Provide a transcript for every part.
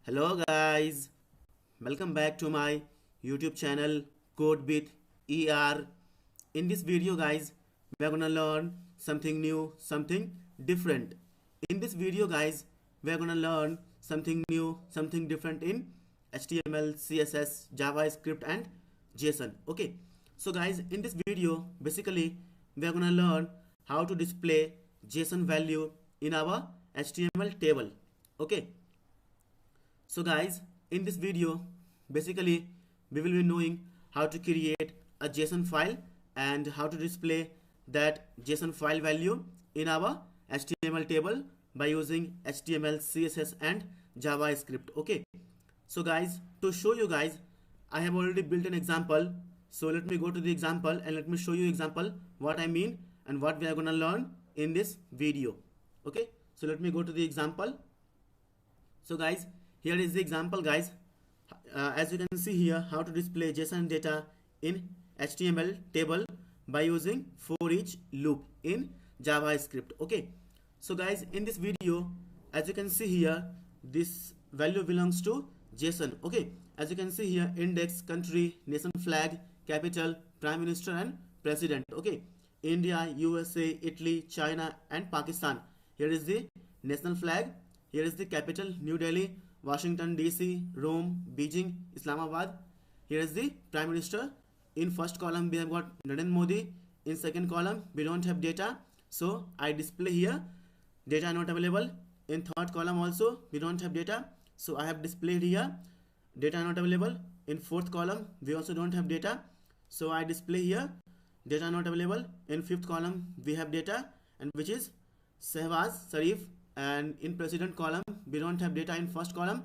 Hello guys, welcome back to my YouTube channel Code with ER. In this video guys, we are gonna learn something new, something different. In this video guys, we are gonna learn something new, something different in HTML, CSS, JavaScript and JSON. Okay, so guys, in this video, basically we are gonna learn how to display JSON value in our HTML table. Okay, so guys, in this video, basically we will be knowing how to create a JSON file and how to display that JSON file value in our HTML table by using HTML, CSS and JavaScript. Okay. So guys, to show you guys, I have already built an example. So let me go to the example and let me show you example what I mean and what we are gonna learn in this video. Okay. So let me go to the example. So guys, here is the example guys. As you can see here, how to display JSON data in HTML table by using for each loop in JavaScript. Okay, so guys, in this video, as you can see here, this value belongs to JSON. Okay, as you can see here, index, country, nation flag, capital, prime minister and president. Okay, India, USA, Italy, China and Pakistan. Here is the national flag. Here is the capital, New Delhi, Washington DC, Rome, Beijing, Islamabad. Here is the Prime Minister. In first column we have got Narendra Modi. In second column we don't have data, so I display here data not available. In third column also we don't have data, so I have displayed here data not available. In fourth column we also don't have data, so I display here data not available. In fifth column we have data, and which is Shehbaz Sharif. And in president column we don't have data in first column,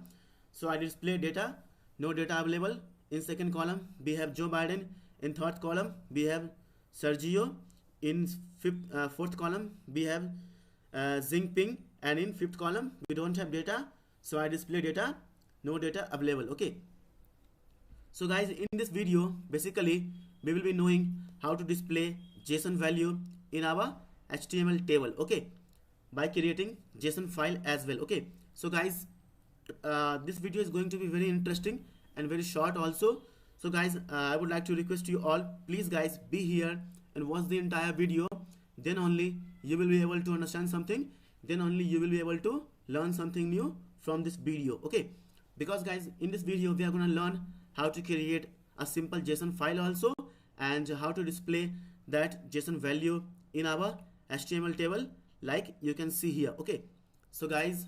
so I display data, no data available. In second column we have Joe Biden. In third column we have Sergio. In fourth column we have Jinping, and in fifth column we don't have data, so I display data, no data available. Okay, so guys, in this video basically we will be knowing how to display JSON value in our HTML table. Okay, by creating JSON file as well. Okay, so guys, this video is going to be very interesting and very short also. So guys, I would like to request you all, please guys, be here and watch the entire video. Then only you will be able to understand something, then only you will be able to learn something new from this video. Okay, because guys, in this video we are going to learn how to create a simple JSON file also, and how to display that JSON value in our HTML table, like you can see here. Okay, so guys,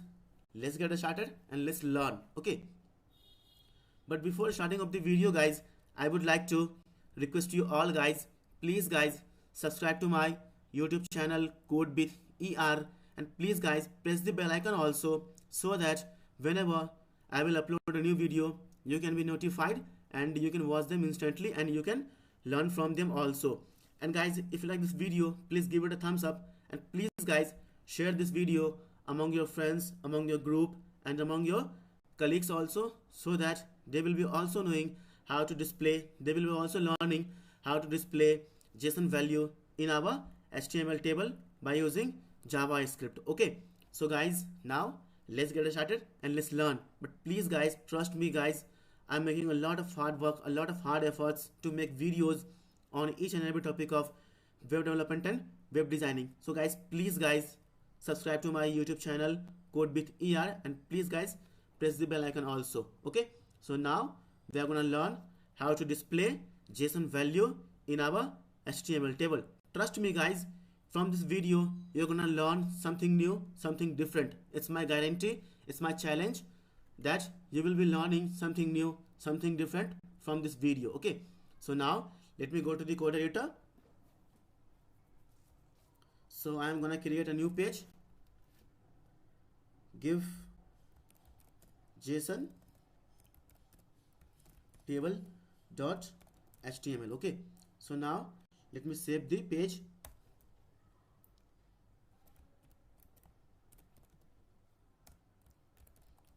let's get started and let's learn. Okay, but before starting up the video guys, I would like to request you all guys, please guys, subscribe to my YouTube channel Code with ER, and please guys press the bell icon also, so that whenever I will upload a new video you can be notified and you can watch them instantly and you can learn from them also. And guys, if you like this video, please give it a thumbs up, and please guys share this video among your friends, among your group and among your colleagues also, so that they will be also knowing how to display, they will be also learning how to display JSON value in our HTML table by using JavaScript. Okay, so guys, now let's get started and let's learn. But please guys, trust me guys, I'm making a lot of hard work, a lot of hard efforts to make videos on each and every topic of web development and web designing. So guys, please guys, subscribe to my YouTube channel Code with ER, and please guys press the bell icon also. Okay, so now we are gonna learn how to display JSON value in our HTML table. Trust me guys, from this video you're gonna learn something new, something different. It's my guarantee, it's my challenge that you will be learning something new, something different from this video. Okay, so now let me go to the code editor. So I am gonna create a new page, give JSON table dot HTML. Okay, so now let me save the page.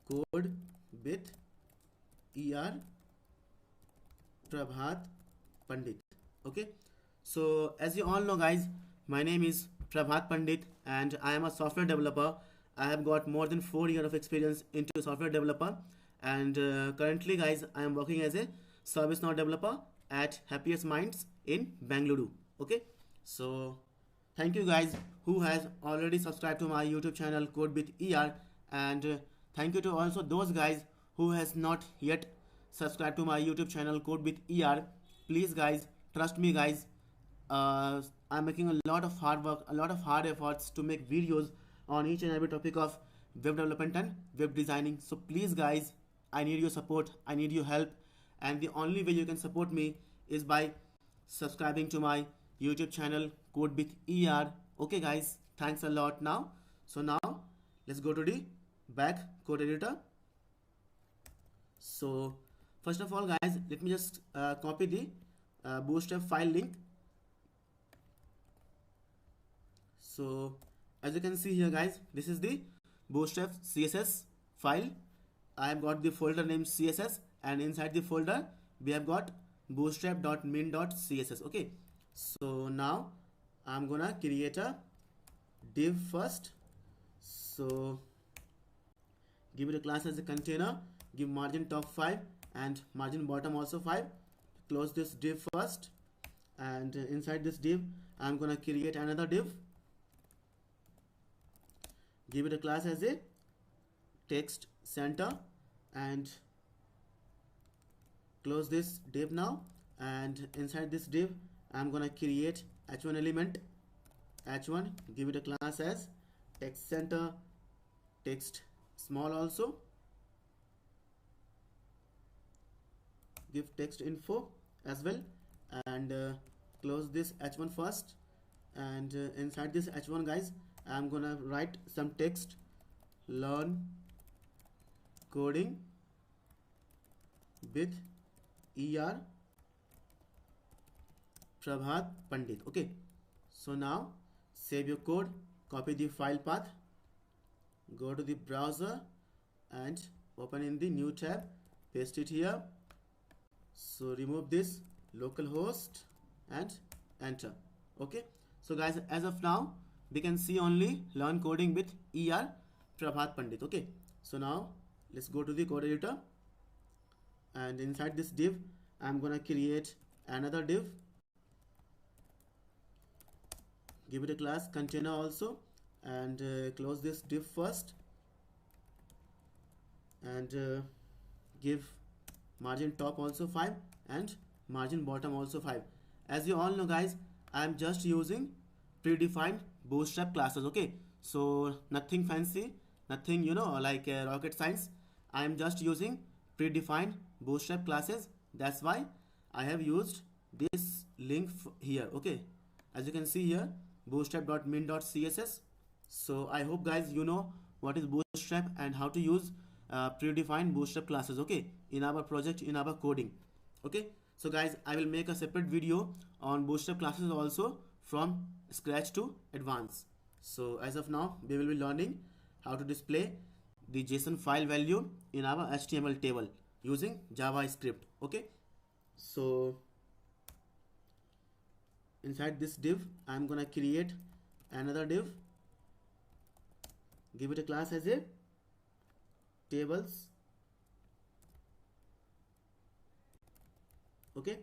Code with ER Prabhat Pandit. Okay, so as you all know guys, my name is Prabhat Pandit and I am a software developer. I have got more than 4 years of experience into software developer, and currently guys I am working as a ServiceNow developer at Happiest Minds in Bangalore. Okay, so thank you guys who has already subscribed to my YouTube channel Code with ER, and thank you to also those guys who has not yet subscribed to my YouTube channel Code with ER. Please guys, trust me guys, I'm making a lot of hard work, a lot of hard efforts to make videos on each and every topic of web development and web designing. So please guys, I need your support, I need your help, and the only way you can support me is by subscribing to my YouTube channel Code with ER. Okay guys, thanks a lot now. So now let's go to the back code editor. So first of all guys, let me just copy the bootstrap file link. So as you can see here guys, this is the bootstrap CSS file. I have got the folder named CSS, and inside the folder we have got bootstrap.min.css. okay, so now I'm gonna create a div first. So give it a class as a container, give margin top 5 and margin bottom also 5. Close this div first, and inside this div I'm gonna create another div. Give it a class as a text center, and close this div now, and inside this div I'm gonna create h1 element, h1, give it a class as text center, text small also, give text info as well, and close this h1 first, and inside this h1 guys I'm gonna write some text, learn coding with ER Prabhat Pandit. Okay, so now save your code, copy the file path, go to the browser and open in the new tab, paste it here. So remove this localhost and enter. Okay, so guys, as of now we can see only learn coding with ER Prabhat Pandit. Okay, so now let's go to the code editor, and inside this div I'm gonna create another div. Give it a class container also, and close this div first, and give margin top also 5 and margin bottom also 5. As you all know guys, I'm just using predefined bootstrap classes. Okay, so nothing fancy, nothing like rocket science. I'm just using predefined bootstrap classes. That's why I have used this link here. Okay, as you can see here, bootstrap.min.css. so I hope guys you know what is bootstrap and how to use predefined bootstrap classes, okay, in our project, in our coding. Okay, so guys, I will make a separate video on bootstrap classes also, from scratch to advanced. So as of now we will be learning how to display the JSON file value in our HTML table using JavaScript. Okay, so inside this div I'm gonna create another div. Give it a class as a tables. Okay,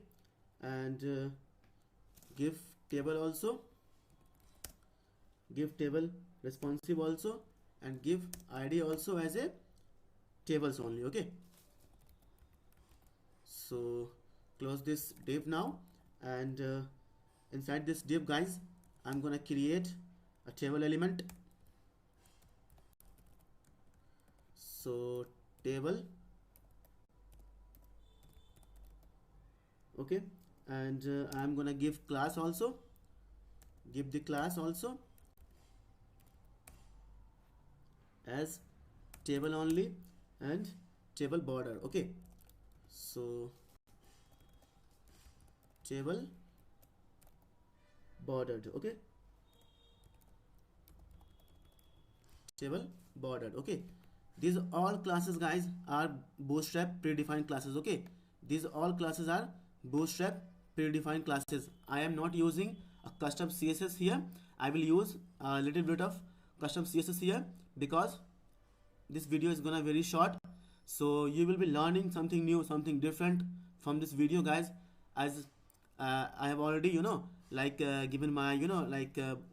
and give table also, give table responsive also, and give ID also as a tables only. Okay, so close this div now, and inside this div guys I'm gonna create a table element. So table, okay, and I'm gonna give class also, give the class also as table only and table border. Okay, so table bordered. Okay, table bordered. Okay, these all classes guys are bootstrap predefined classes. Okay, these all classes are bootstrap predefined classes. I am not using a custom CSS here. I will use a little bit of custom CSS here because this video is gonna very short. So you will be learning something new, something different from this video, guys. As I have already, given my,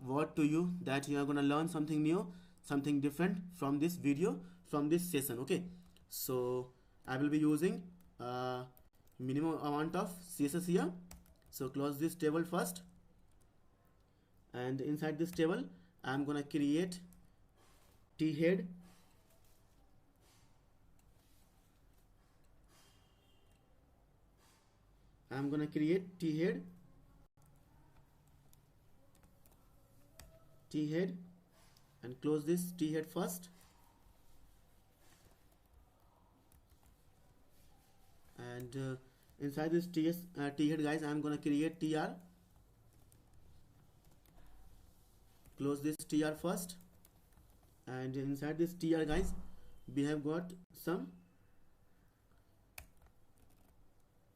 word to you that you are gonna learn something new, something different from this video, from this session. Okay, so I will be using minimum amount of CSS here. So close this table first, and inside this table I'm gonna create t-head. I'm gonna create t-head, and close this t-head first, and inside this t-head, guys, I'm gonna create tr. Close this tr first, and inside this tr, guys, we have got some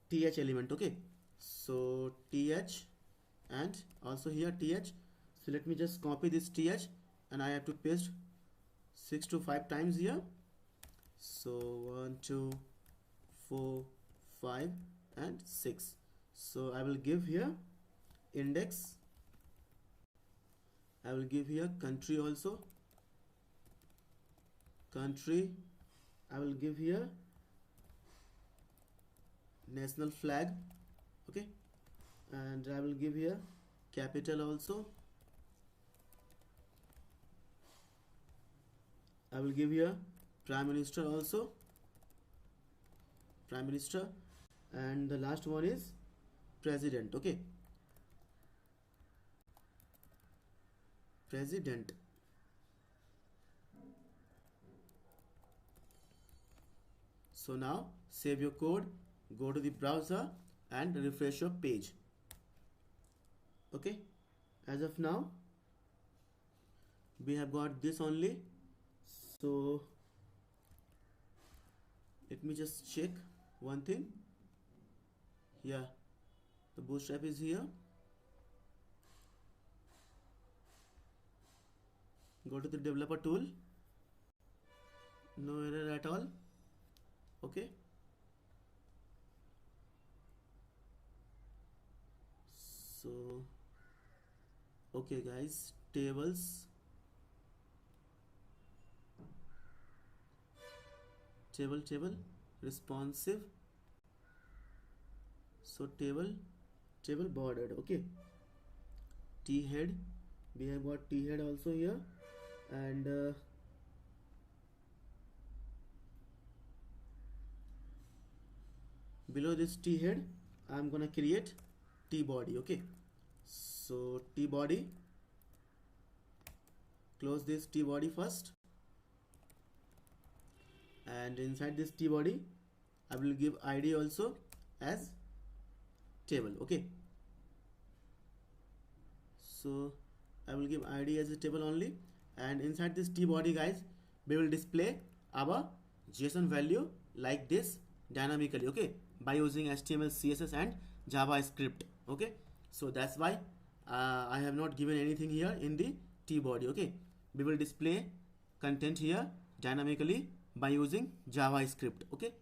th element. Okay, so th, and also here th. So let me just copy this th, and I have to paste 6 to 5 times here. So 1 2 4 5 and 6. So I will give here index, I will give here country also, country, I will give here national flag. Okay, and I will give here capital also, I will give here prime minister also, prime minister, and the last one is president. Okay, president. So now save your code, go to the browser and refresh your page. Okay, as of now we have got this only. So let me just check one thing. Yeah, the bootstrap is here. Go to the developer tool, no error at all. Okay, so okay guys, tables, table responsive, so table bordered. Okay, t-head, we have got t-head also here, and below this t-head I'm gonna create t-body. Okay, so t-body, close this t-body first, and inside this t-body I will give id also as table. Okay, so I will give id as a table only, and inside this t-body, guys, we will display our JSON value like this dynamically. Okay, by using HTML, CSS and JavaScript. Okay, so that's why I have not given anything here in the t-body. Okay, we will display content here dynamically by using JavaScript. Okay,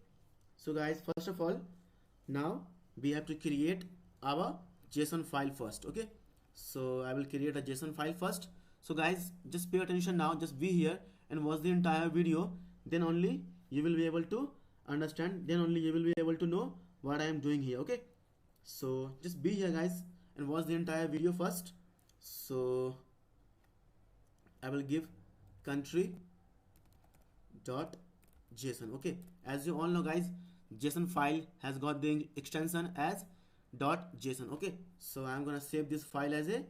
so guys, first of all, now we have to create our JSON file first. Okay, so I will create a JSON file first. So guys, just pay attention now, just be here and watch the entire video, then only you will be able to understand, then only you will be able to know what I am doing here. Okay, so just be here guys and watch the entire video first. So I will give country dot JSON. Okay, as you all know guys, JSON file has got the extension as .json. Okay, so I'm gonna save this file as a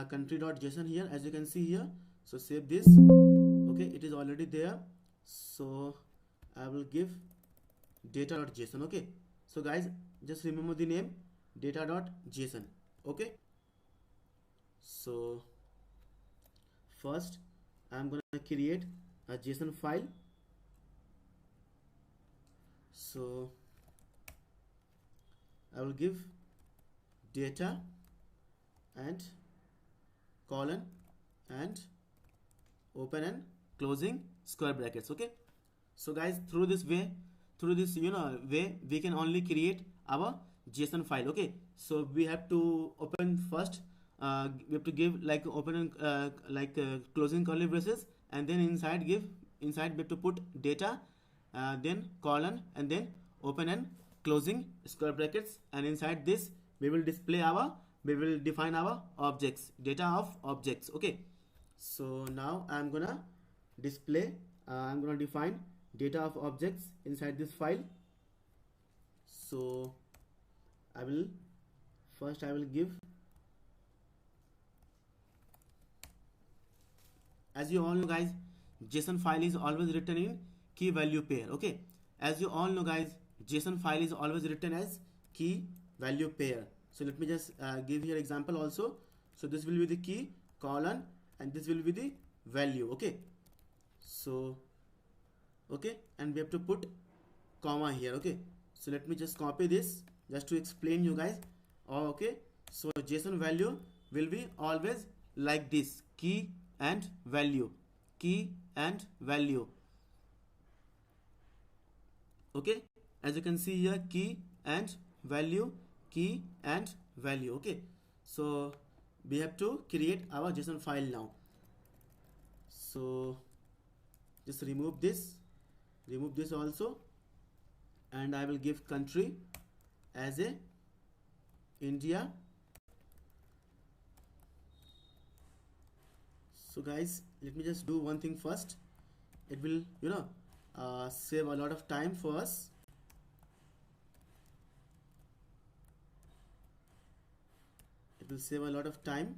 country.json here, as you can see here. So save this. Okay, it is already there. So I will give data.json. Okay, so guys, just remember the name data.json. Okay, so first I'm gonna create a JSON file. So I will give data and colon and open and closing square brackets. Okay, So guys, through this way, through this way, we can only create our JSON file. Okay, so we have to open first. We have to give like open and closing curly braces, and then inside we have to put data, then colon, and then open and closing square brackets, and inside this we will define our objects, data of objects. Okay, so now I'm gonna define data of objects inside this file. So I will give, as you all know guys, JSON file is always written in key value pair. Okay, as you all know guys, JSON file is always written as key value pair. So let me just give here example also. So this will be the key colon, and this will be the value. Okay, so okay, and we have to put comma here. Okay, so let me just copy this just to explain you guys. Okay, so JSON value will be always like this: key and value, key and value. Okay, as you can see here, key and value, key and value. Okay, so we have to create our JSON file now. So just remove this also, and I will give country as a India. So guys, let me just do one thing first. It will save a lot of time for us. It will save a lot of time,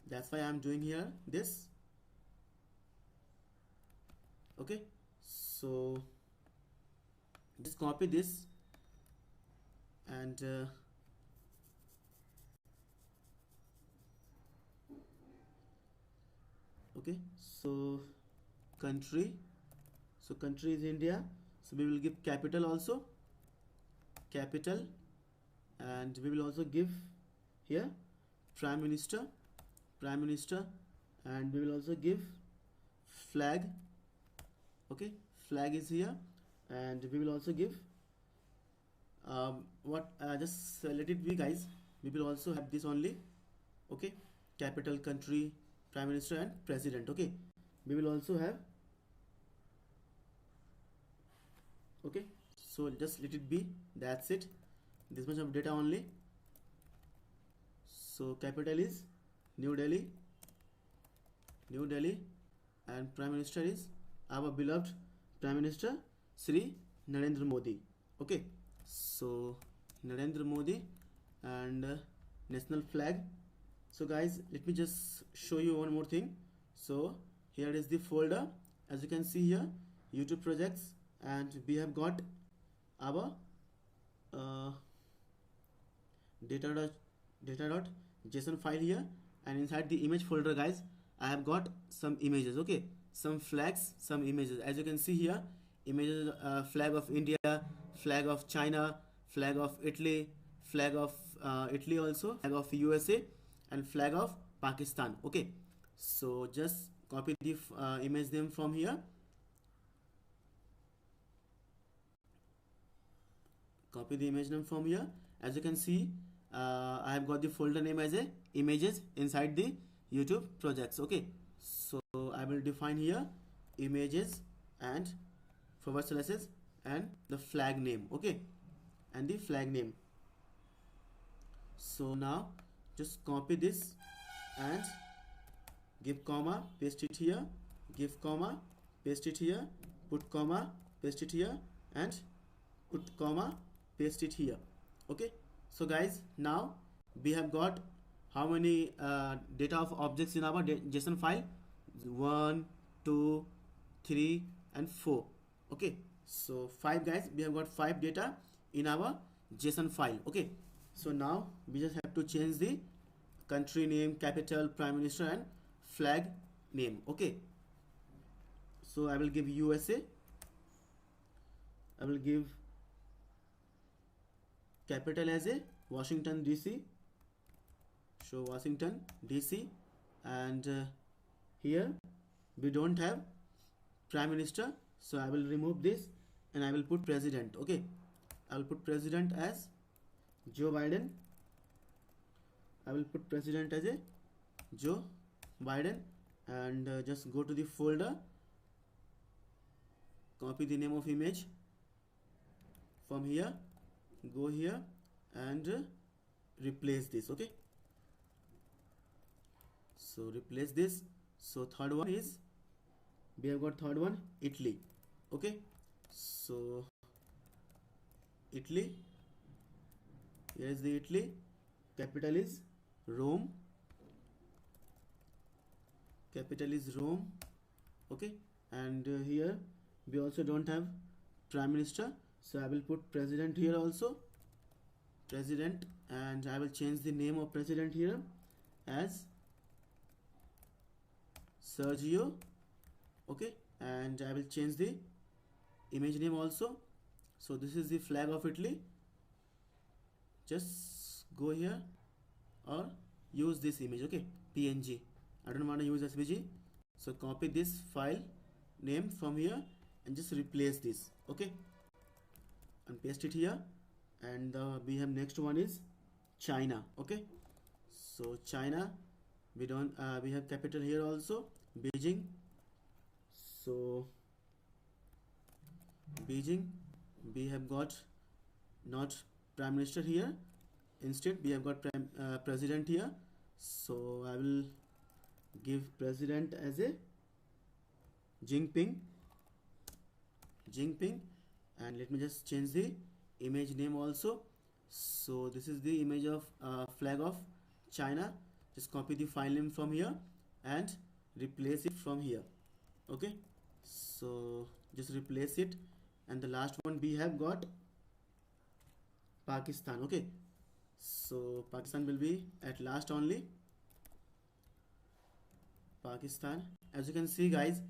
that's why I'm doing here this. Okay, so just copy this and okay, so country is India, so we will give capital also, capital, and we will also give here prime minister, and we will also give flag. Okay, flag is here, and we will also give just let it be guys, we will also have this only. Okay, capital, country, prime minister, and president. Okay, we will also have. Okay, so just let it be, that's it, this much of data only. So capital is New Delhi, and prime minister is our beloved prime minister Sri Narendra Modi. Okay, so Narendra Modi, and national flag. So guys, let me just show you one more thing. So here is the folder, as you can see here, YouTube projects, and we have got our data.json file here, and inside the image folder guys, I have got some images. Okay, some flags, some images, as you can see here, images, flag of India, flag of China, flag of Italy, flag of Italy also, flag of USA, and flag of Pakistan. Okay, so just copy the image name from here, as you can see, I have got the folder name as a images inside the YouTube projects. Okay, so I will define here images and forward slashes and the flag name. Okay, and the flag name. So now just copy this and give comma, paste it here, give comma, paste it here, put comma, paste it here, and put comma, paste it here. Okay, so guys, now we have got how many data of objects in our JSON file? 1, 2, 3, and 4. Okay, so 5 guys, we have got 5 data in our JSON file. Okay, so now we just have to change the country name, capital, prime minister, and flag name. Okay, so I will give USA, I will give capital as a Washington DC, show Washington DC, and here we don't have prime minister, So I will remove this and I will put president. Okay, I will put president as Joe Biden. I will put president as a Joe Biden, and just go to the folder, copy the name of image from here, go here and replace this. Okay, so replace this. So third one is, we have got third one, Italy. Okay, so Italy, here is the Italy, capital is Rome, capital is Rome. Okay, and here we also don't have prime minister, so I will put president here also, president, and I will change the name of president here as Sergio. Okay, and I will change the image name also. So this is the flag of Italy. Just go here or use this image. Okay, PNG, I don't want to use SVG, so copy this file name from here and just replace this. Okay, and paste it here. And we have next one is China. Okay, so China, we don't we have capital here also, Beijing. So Beijing, we have got not prime minister here, instead we have got president here. So I will give president as a Jinping, and let me just change the image name also. So this is the image of flag of China. Just copy the file name from here and replace it from here. Okay, so just replace it. And the last one we have got Pakistan. Okay, so Pakistan will be at last only, Pakistan. As you can see guys,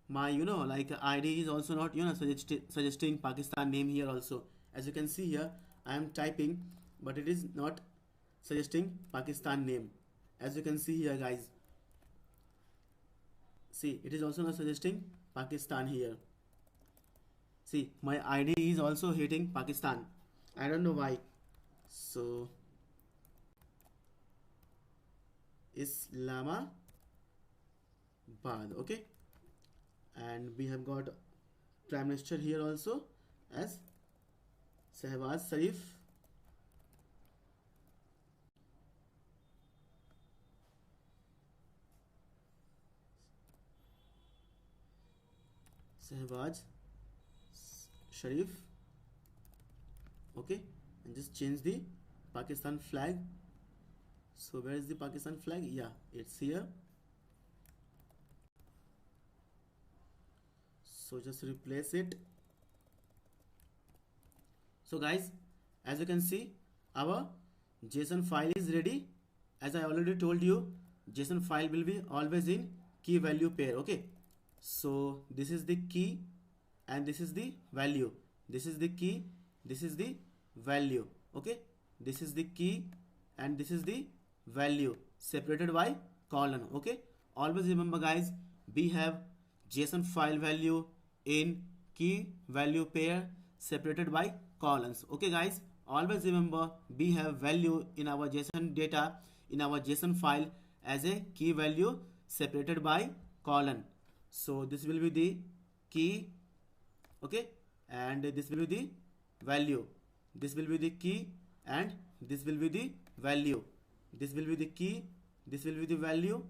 my like ID is also not suggesting Pakistan name here also. As you can see here, I am typing, but it is not suggesting Pakistan name. As you can see here guys, see, it is also not suggesting Pakistan here. See, my ID is also hitting Pakistan, I don't know why. So Islamabad. Okay, and we have got prime minister here also as Shehbaz Sharif. Shehbaz Sharif. Okay, and just change the Pakistan flag. So where is the Pakistan flag? Yeah, it's here. So just replace it. So guys, as you can see, our JSON file is ready. As I already told you, JSON file will be always in key value pair. Okay, so this is the key and this is the value. This is the key, this is the value. Okay, this is the key and this is the value separated by colon. Okay, always remember guys, we have JSON file value in key value pair separated by colons. Okay guys, always remember we have value in our JSON data in our JSON file as a key value separated by colon. So this will be the key. Okay, and this will be the value. This will be the key and this will be the value. This will be the key, this will be the value,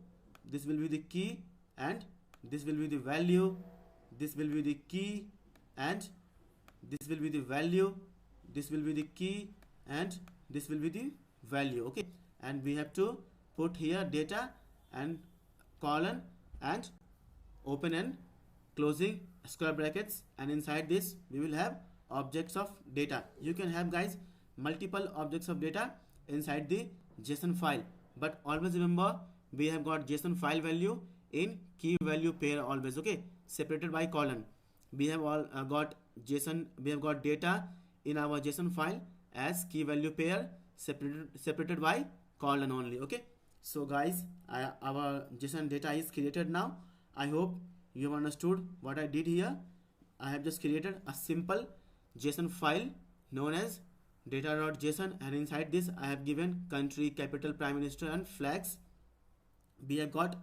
this will be the key and this will be the value, this will be the key and this will be the value, this will be the key and this will be the value. Okay, and we have to put here data and colon and open and closing square brackets, and inside this we will have objects of data. You can have guys multiple objects of data inside the JSON file, but always remember we have got JSON file value in key value pair always. Okay, separated by colon. We have all got JSON, we have got data in our JSON file as key value pair separated by colon only. Okay, so guys, our JSON data is created now. I hope you have understood what I did here. I have just created a simple JSON file known as data.json, and inside this I have given country, capital, prime minister and flags. We have got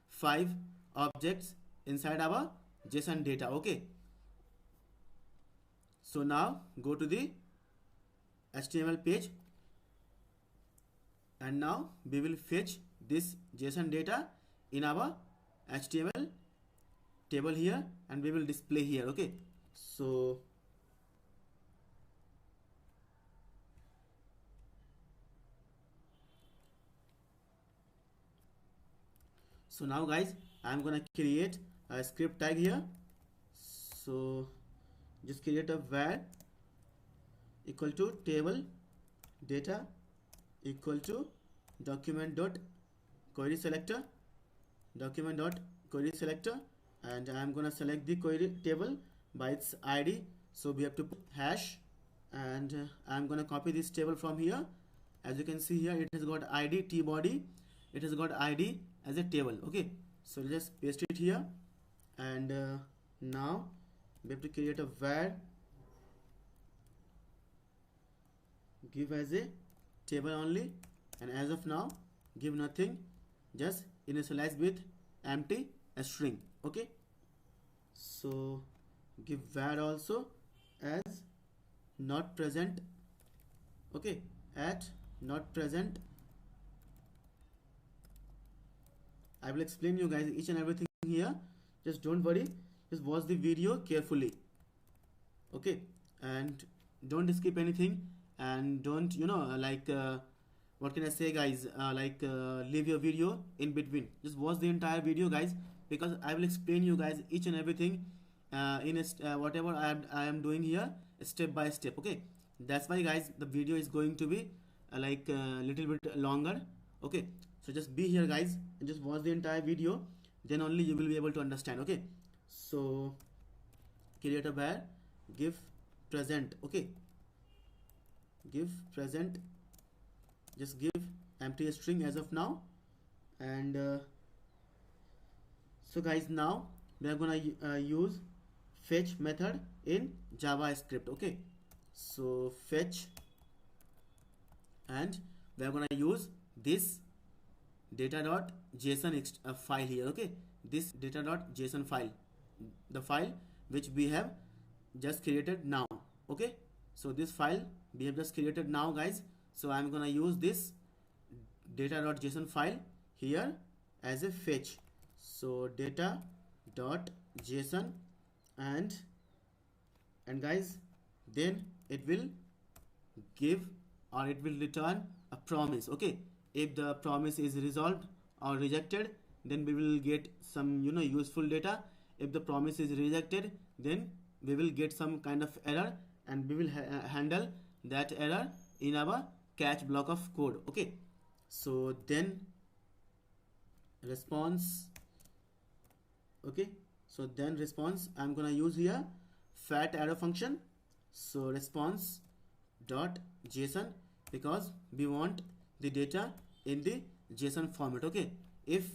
5 objects inside our JSON data. Okay, so now go to the HTML page, and now we will fetch this JSON data in our HTML table here, and we will display here. Okay, so now guys, I'm gonna create a script tag here. So just create a var equal to table data equal to document dot query selector, and I'm gonna select the query table by its ID. So we have to put hash, and I'm gonna copy this table from here. As you can see here, it has got ID t body, it has got ID as a table. Okay, so just paste it here, and now we have to create a var give as a table only, and as of now give nothing, just initialize with empty string. Okay, so give var also as not present. Okay, at not present. I will explain you guys each and everything here. Just don't worry, just watch the video carefully. Okay, and don't skip anything, and don't what can I say guys, leave your video in between. Just watch the entire video guys, because I will explain you guys each and everything in whatever I am doing here, step by step. Okay, that's why guys the video is going to be little bit longer. Okay, so just be here guys and just watch the entire video, then only you will be able to understand. Okay, so create a var give present. Okay, give present, just give empty string as of now. And so guys, now we are gonna use fetch method in JavaScript. Okay, so fetch, and we are gonna use this data.json file here. Okay, this data.json file, the file which we have just created now. Okay, so this file we have just created now guys. So I'm gonna use this data.json file here as a fetch. So data.json, and guys, then it will give, or it will return a promise. Okay, if the promise is resolved or rejected, then we will get some useful data. If the promise is rejected, then we will get some kind of error, and we will handle that error in our catch block of code. Okay, so then response. Okay, so then response, I'm gonna use here fat arrow function. So response dot json, because we want the data in the JSON format. Okay, if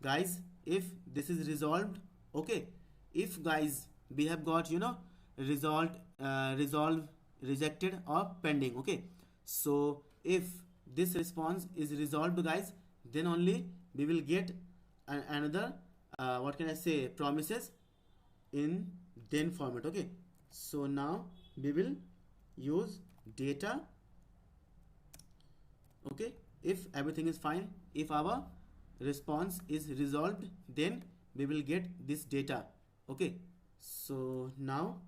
guys, if this is resolved, okay, if guys we have got resolved, rejected or pending. Okay, so if this response is resolved guys, then only we will get another what can I say, promises in then format. Okay, so now we will use data. Okay, if everything is fine, if our response is resolved, then we will get this data. Okay, so now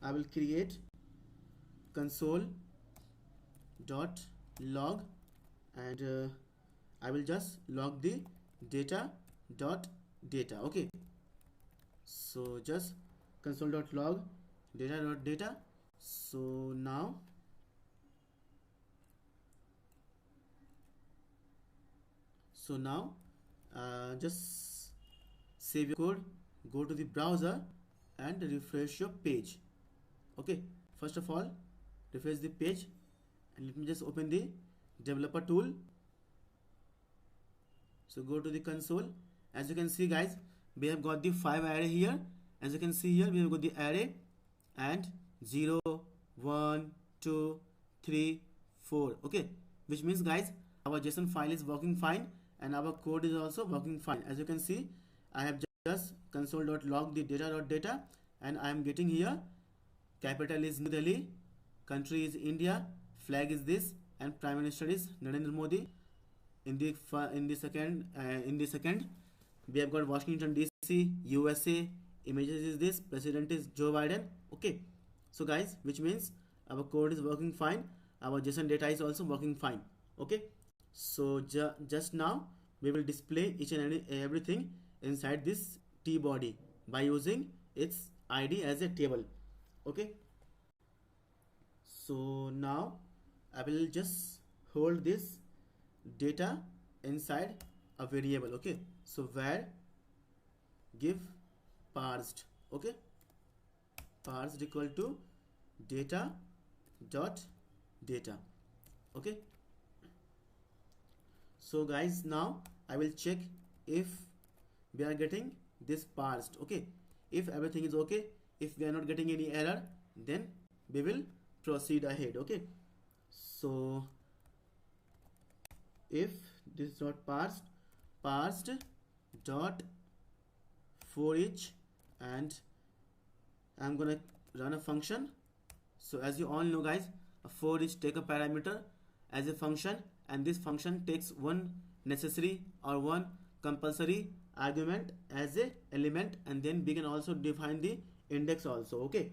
I will create console.log, and I will just log the data. Okay, so just console.log data. So now just save your code, go to the browser and refresh your page. Okay, first of all refresh the page, and let me just open the developer tool. So go to the console As you can see guys, we have got the 5 array here. As you can see here, we have got the array and 0, 1, 2, 3, 4. Okay, which means guys, our JSON file is working fine and our code is also working fine. As you can see, I have just console.log the data.data and I am getting here capital is New Delhi, country is India, flag is this, and Prime Minister is Narendra Modi. In the second we have got Washington DC, USA, images is this, president is Joe Biden. Okay, so guys, which means our code is working fine, our JSON data is also working fine. Okay, so just now we will display each and everything inside this T body by using its ID as a table. Okay, so now I will just hold this data inside a variable. Okay, so where give parsed. Okay, parsed equal to data dot data. Okay, so guys, now I will check if we are getting this parsed. Okay, if everything is okay, if we are not getting any error, then we will proceed ahead. Okay, so if this is not parsed dot for each, and I'm gonna run a function. So as you all know guys, a for each take a parameter as a function, and this function takes one necessary or one compulsory argument as a element, and then we can also define the index also. Okay,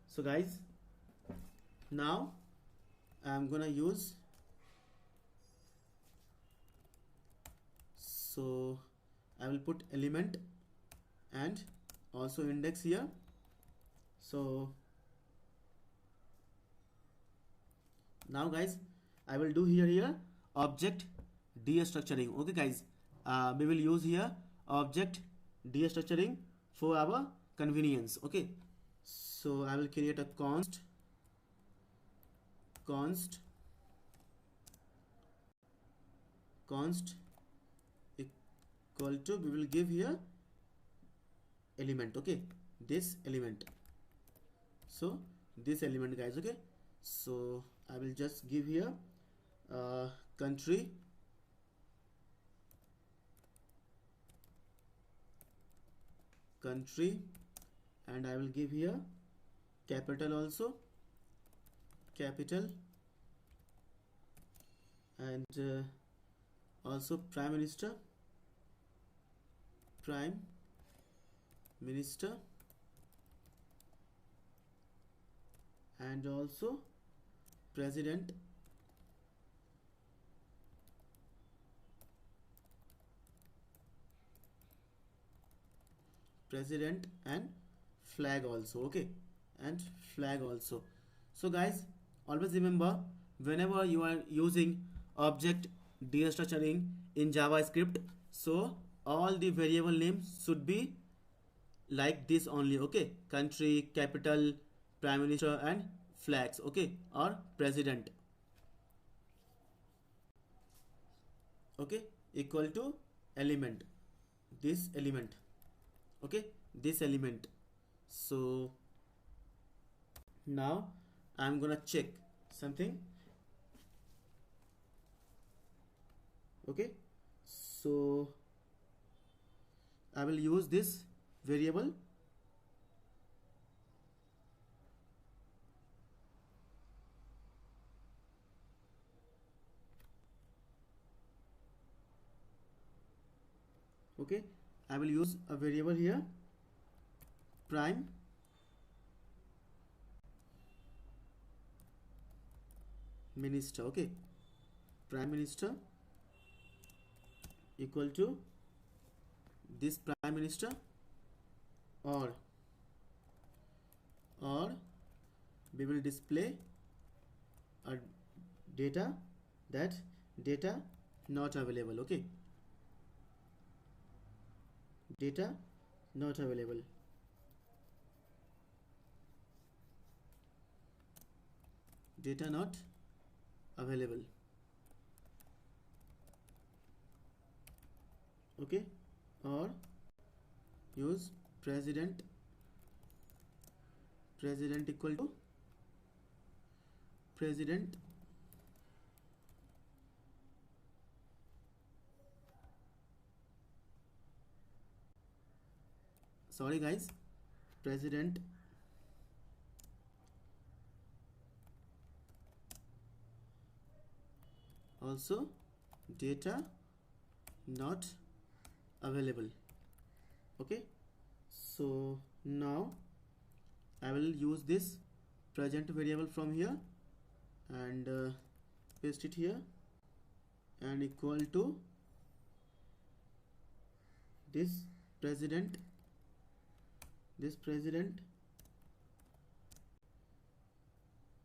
so guys, now I'm gonna use, so I will put element and also index here. So now guys, I will do here object destructuring. Okay guys, we will use here object destructuring for our convenience. Okay, so I will create a const equal to, we will give here element. Okay, this element, so this element guys. Okay, so I will just give here country and I will give here capital also, capital, and also prime minister, and also president, and flag also. Okay, and flag also. So guys, always remember, whenever you are using object destructuring in JavaScript, so all the variable names should be like this only. Okay, country, capital, prime minister, and flags. Okay, or president. Okay, equal to element, this element. Okay, this element. So now I'm gonna check something. Okay, so I will use this variable okay, I will use a variable here prime minister. Okay, prime minister equal to this prime minister, or we will display a data that data not available. Okay, data not available. Data not available. Okay, or use president equal to president sorry guys, president also data not available. Okay, so now I will use this present variable from here and paste it here and equal to this president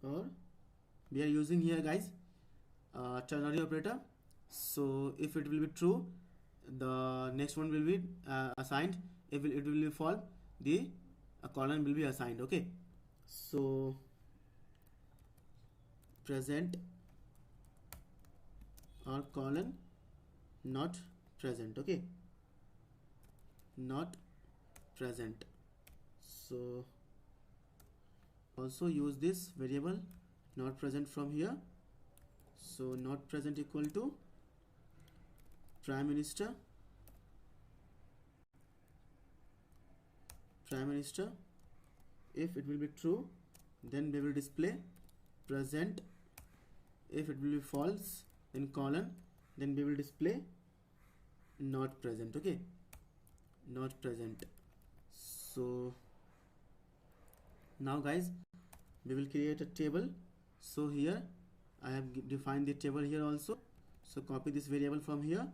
or we are using here guys ternary operator. So if it will be true, the next one will be assigned. If it will be false, the column will be assigned. Okay, so present or colon not present. Okay, not present. So also use this variable not present from here. So not present equal to prime minister if it will be true, then we will display present. If it will be false, then colon, then we will display not present. Okay, not present. So now guys, we will create a table. So here I have defined the table here also. So copy this variable from here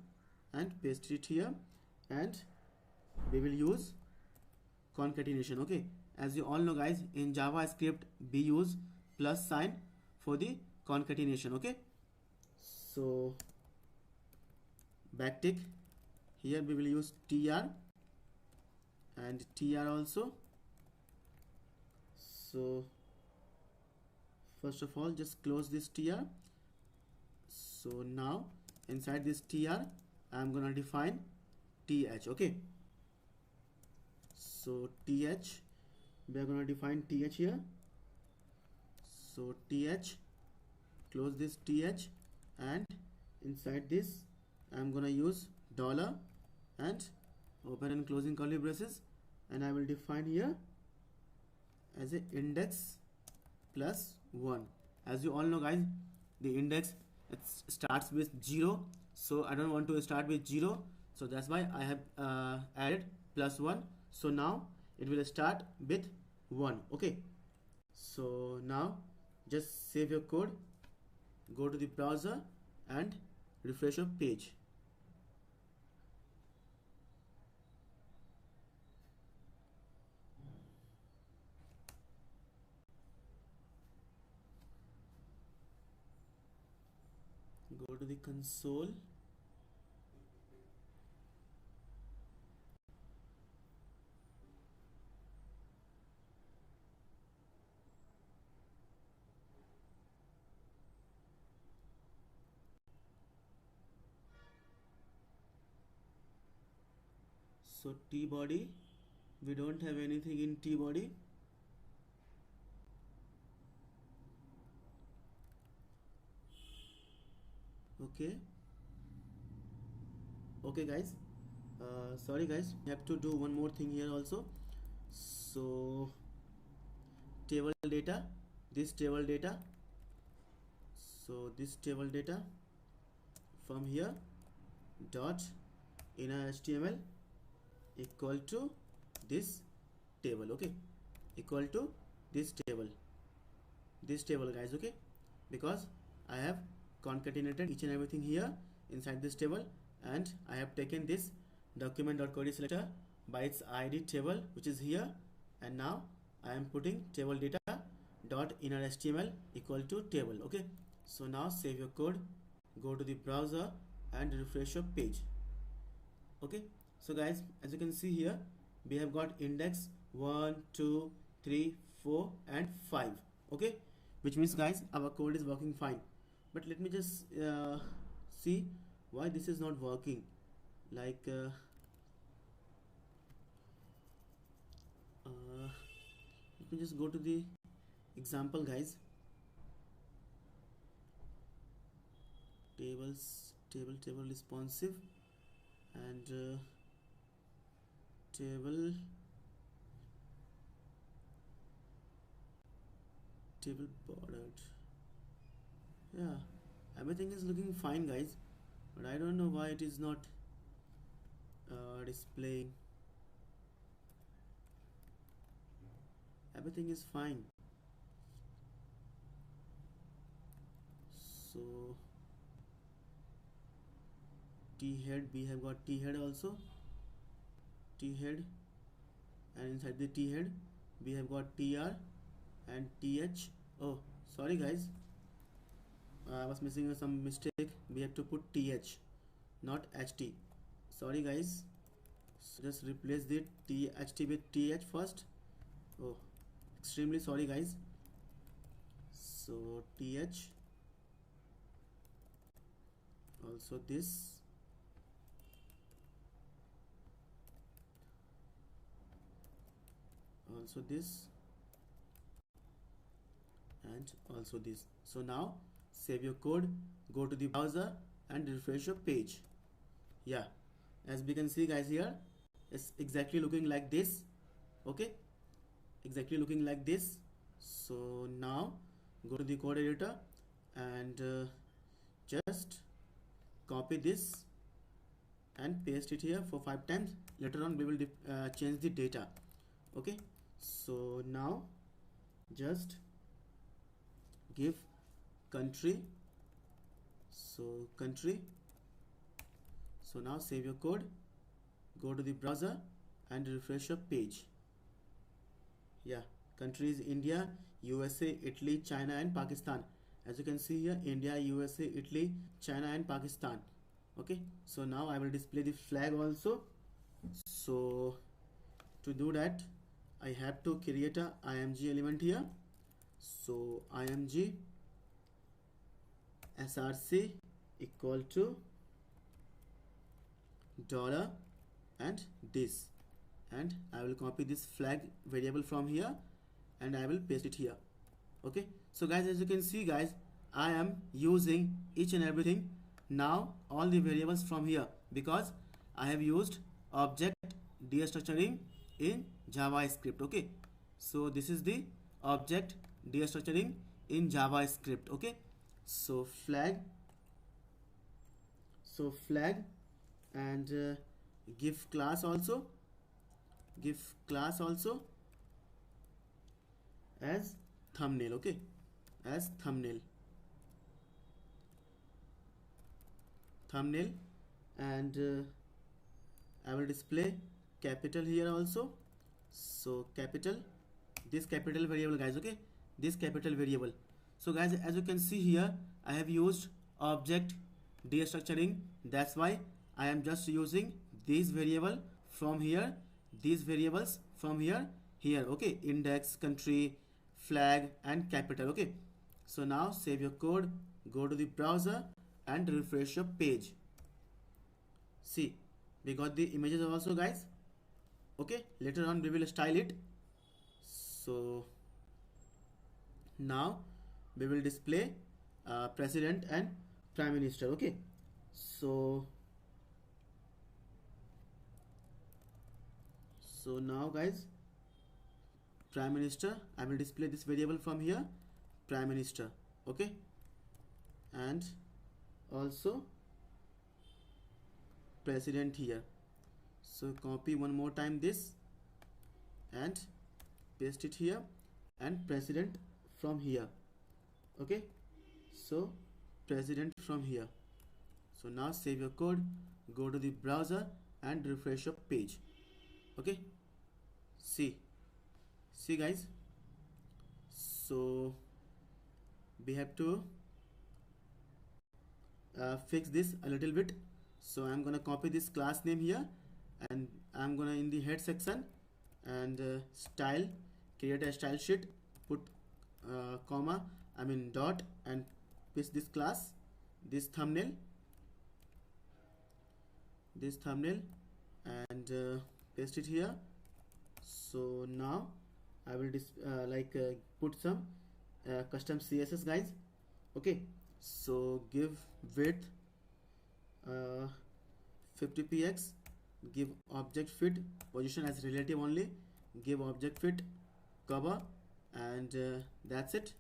and paste it here, and we will use concatenation. Okay, as you all know guys, in JavaScript we use plus sign for the concatenation. Okay, so backtick, here we will use tr and tr also. So first of all, just close this tr. So now inside this tr I am gonna define th. Okay, so th, we are gonna define th here. So th, close this th, and inside this I am gonna use dollar and open and closing curly braces, and I will define here as a index plus 1. As you all know guys, the index, it starts with 0, so I don't want to start with 0, so that's why I have added plus 1. So now it will start with 1. Okay, so now just save your code, go to the browser and refresh your page. Go to the console. So T-body, we don't have anything in T-body. Okay guys, sorry guys, we have to do one more thing here also. So table data, this table data, so this table data from here dot inner HTML equal to this table. Okay, equal to this table guys. Okay, because I have concatenated each and everything here inside this table, and I have taken this document.query selector by its ID table, which is here, and now I am putting table data dot inner HTML equal to table. Okay, so now save your code, go to the browser and refresh your page. Okay, so guys, as you can see here, we have got index 1 2 3 4 and 5. Okay, which means guys our code is working fine. But let me just see why this is not working. Like let me just go to the example, guys. Table responsive, and table bordered. Yeah, everything is looking fine, guys, but I don't know why it is not displaying. Everything is fine. So T head, we have got T head also, T head, and inside the T head we have got TR and TH. Oh, sorry guys, I was missing some mistake. We have to put TH, not HT. Sorry guys, so just replace the THT with TH first. Oh, extremely sorry guys. So TH, also this, also this, and also this. So now save your code, go to the browser and refresh your page. Yeah, as we can see guys, here it's exactly looking like this. Okay, exactly looking like this. So now go to the code editor and just copy this and paste it here for 5 times. Later on we will change the data. Okay, so now just give country, so country. So now save your code, go to the browser and refresh your page. Yeah, country is India, USA, Italy, China and Pakistan. As you can see here, India, USA, Italy, China and Pakistan. Okay, so now I will display the flag also. So to do that, I have to create a img element here. So img src equal to dollar and this, and I will copy this flag variable from here and I will paste it here. Okay, so guys, as you can see guys, I am using each and everything now, all the variables from here, because I have used object destructuring in JavaScript. Okay, so this is the object destructuring in JavaScript. Okay, so flag, and give class also, as thumbnail. Okay, as thumbnail, and I will display capital here also. So capital, this capital variable guys. Okay, this capital variable. So guys, as you can see here, I have used object destructuring. That's why I am just using these variable from here, these variables from here. Okay, index, country, flag and capital. Okay, so now save your code, go to the browser and refresh your page. See, we got the images also guys. Okay, later on we will style it. So now we will display president and prime minister. Okay, so now guys, prime minister, I will display this variable from here, prime minister. Okay, and also president here. So copy one more time this and paste it here, and president from here. Okay, so president from here. So now save your code, go to the browser and refresh your page. Okay, see guys, so we have to fix this a little bit. So I'm gonna copy this class name here, and I'm gonna in the head section and style, create a style sheet, put comma, I mean dot, and paste this class, this thumbnail, and paste it here. So now I will put some custom CSS, guys. Okay, so give width 50px, give object fit position as relative only, give object fit cover, and that's it.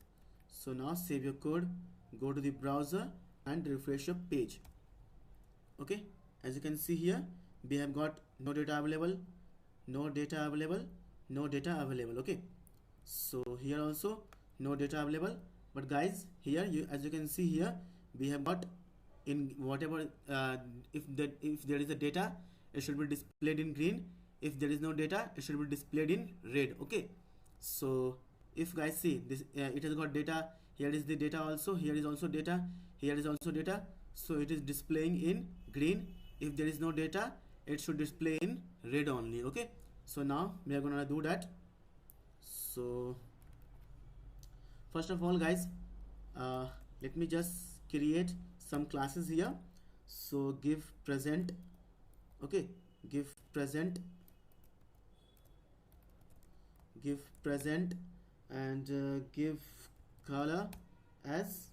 So now save your code, go to the browser and refresh your page. Okay, as you can see here, we have got no data available, no data available, no data available. Okay, so here also no data available, but guys, here as you can see here, we have got in whatever if there is a data, it should be displayed in green. If there is no data, it should be displayed in red. Okay, so if guys see this, it has got data. Here is the data also, here is also data, here is also data, so it is displaying in green. If there is no data, it should display in red only. Okay, so now we are gonna do that. So first of all, guys, let me just create some classes here. So give present. Okay, give present and give color as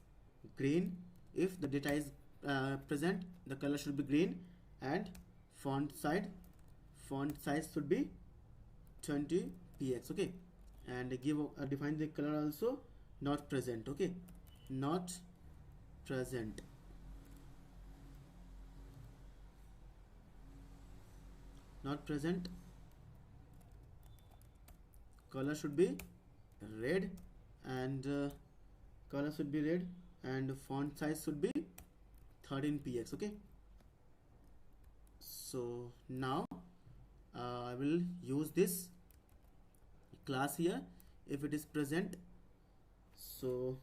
green. If the data is present, the color should be green, and font size should be 20px. Okay, and give define the color also, not present. Okay, not present. Not present. Color should be red, and color should be red, and font size should be 13px. Okay, so now I will use this class here if it is present. So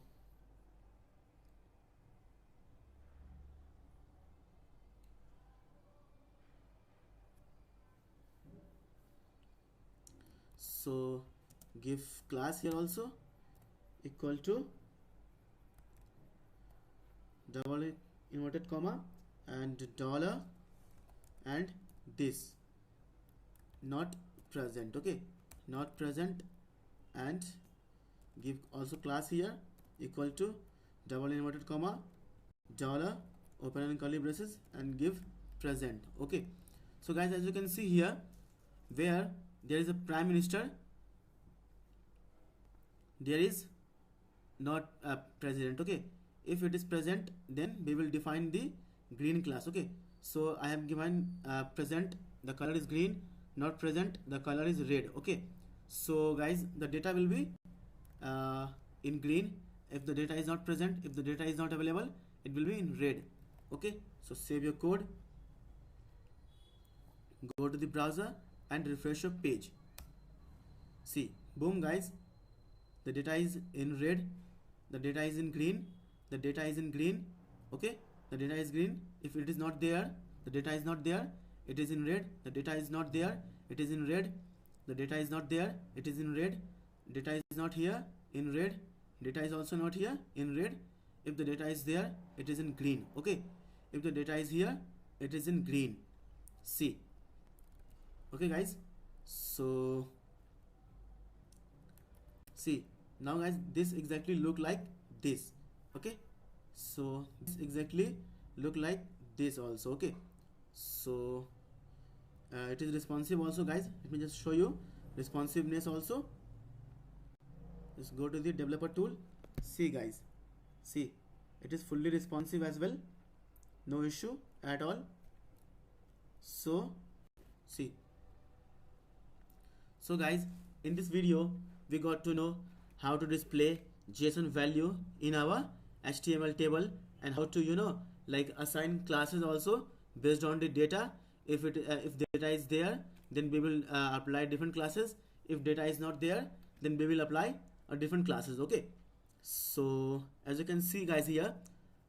give class here also equal to double inverted comma and dollar and this not present. Okay, not present, and give also class here equal to double inverted comma dollar open and curly braces and give present. Okay, so guys, as you can see here, where there is a prime minister, there is not a president. Okay, if it is present, then we will define the green class. Okay, so I have given present, the color is green, not present, the color is red. Okay, so guys, the data will be in green. If the data is not present, if the data is not available, it will be in red. Okay, so save your code, go to the browser and refresh your page. See, boom guys, the data is in red, the data is in green, the data is in green. Okay, the data is green. If it is not there, the data is not there, it is in red. The data is not there, it is in red. The data is not there, it is in red. Data is not here, in red. Data is also not here, in red. If the data is there, it is in green. Okay, if the data is here, it is in green. See, okay guys, so see now guys, this exactly look like this. Okay, so this exactly look like this also. Okay, so it is responsive also, guys. Let me just show you responsiveness also. Just go to the developer tool. See guys, see, it is fully responsive as well, no issue at all. So see, so guys, in this video we got to know how to display JSON value in our HTML table, and how to like assign classes also based on the data. If data is there, then we will apply different classes. If data is not there, then we will apply different classes. Okay, so as you can see guys here,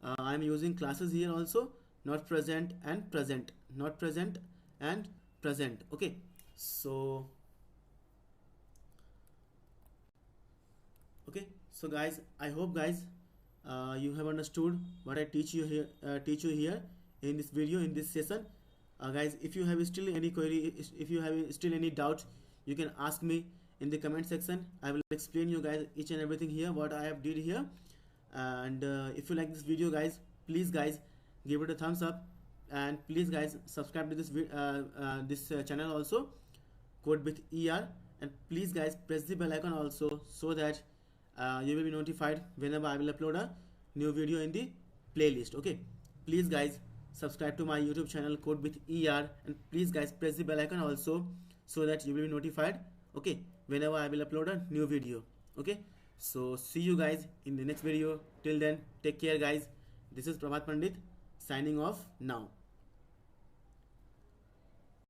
I am using classes here also, not present and present, not present and present. Okay, so okay, so guys, I hope guys you have understood what I teach you here in this video, in this session. Guys, if you have still any query, if you have still any doubt, you can ask me in the comment section. I will explain you guys each and everything here what I have did here. And if you like this video guys, please guys give it a thumbs up, and please guys subscribe to this channel also, Code with ER. And please guys press the bell icon also, so that you will be notified whenever I will upload a new video in the playlist. Okay, please guys subscribe to my YouTube channel Code with ER, and please guys press the bell icon also, so that you will be notified, okay, whenever I will upload a new video. Okay, so see you guys in the next video. Till then, take care guys. This is Prabhat Pandit signing off now.